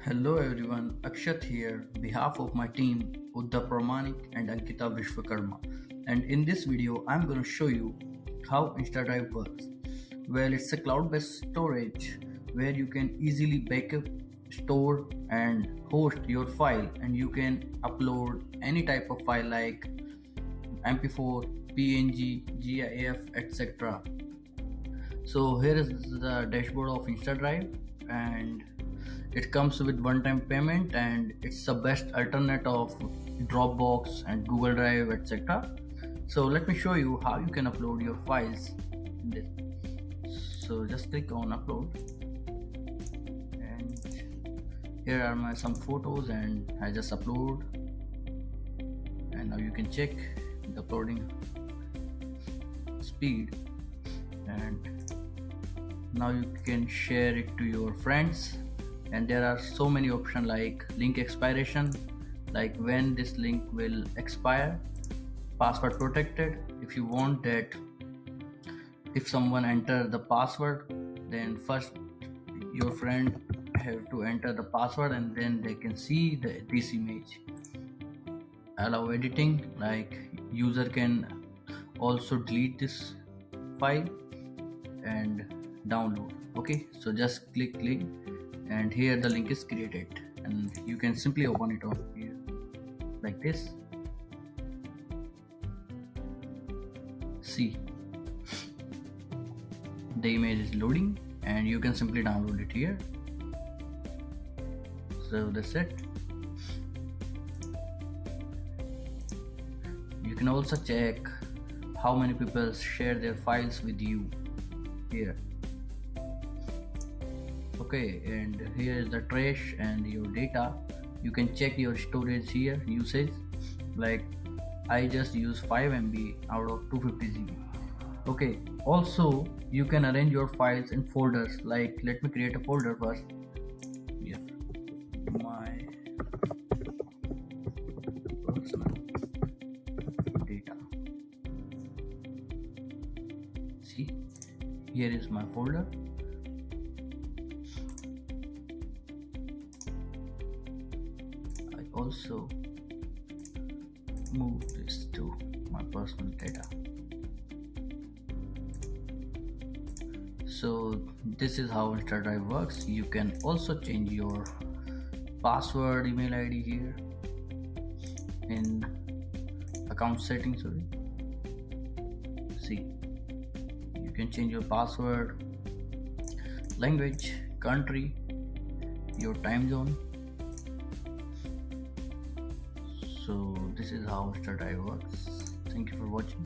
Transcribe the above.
Hello everyone, Akshat here, behalf of my team Uddha Pramanik and Ankita Vishwakarma. And in this video, I'm going to show you how InstaDrive works. Well, it's a cloud-based storage where you can easily backup, store, and host your file, and you can upload any type of file like MP4, PNG, GIF, etc. So here is the dashboard of InstaDrive, and it comes with one-time payment, and it's the best alternate of Dropbox and Google Drive, etc. So let me show you how you can upload your files in this. So just click on upload, and here are my some photos, and I just upload, and now you can check the uploading speed, and now you can share it to your friends. And there are so many options like link expiration, like when this link will expire, password protected. If you want that if someone enter the password, then first your friend have to enter the password and then they can see this image. Allow editing, like user can also delete this file and download. Okay, so just click link, and here the link is created, and you can simply open it up here like this. See, the image is loading, and you can simply download it here. So that's it. You can also check how many people share their files with you here. Okay, and here is the trash and your data. You can check your storage here, usage, like I just use 5 MB out of 250 GB. Okay, also you can arrange your files in folders, like let me create a folder first. Yeah, my personal data. See, here is my folder. Also move this to my personal data. So this is how InstaDrive works. You can also change your password, email ID here in account settings. Sorry. See, you can change your password, language, country, your time zone. So this is how InstaDrive works. Thank you for watching.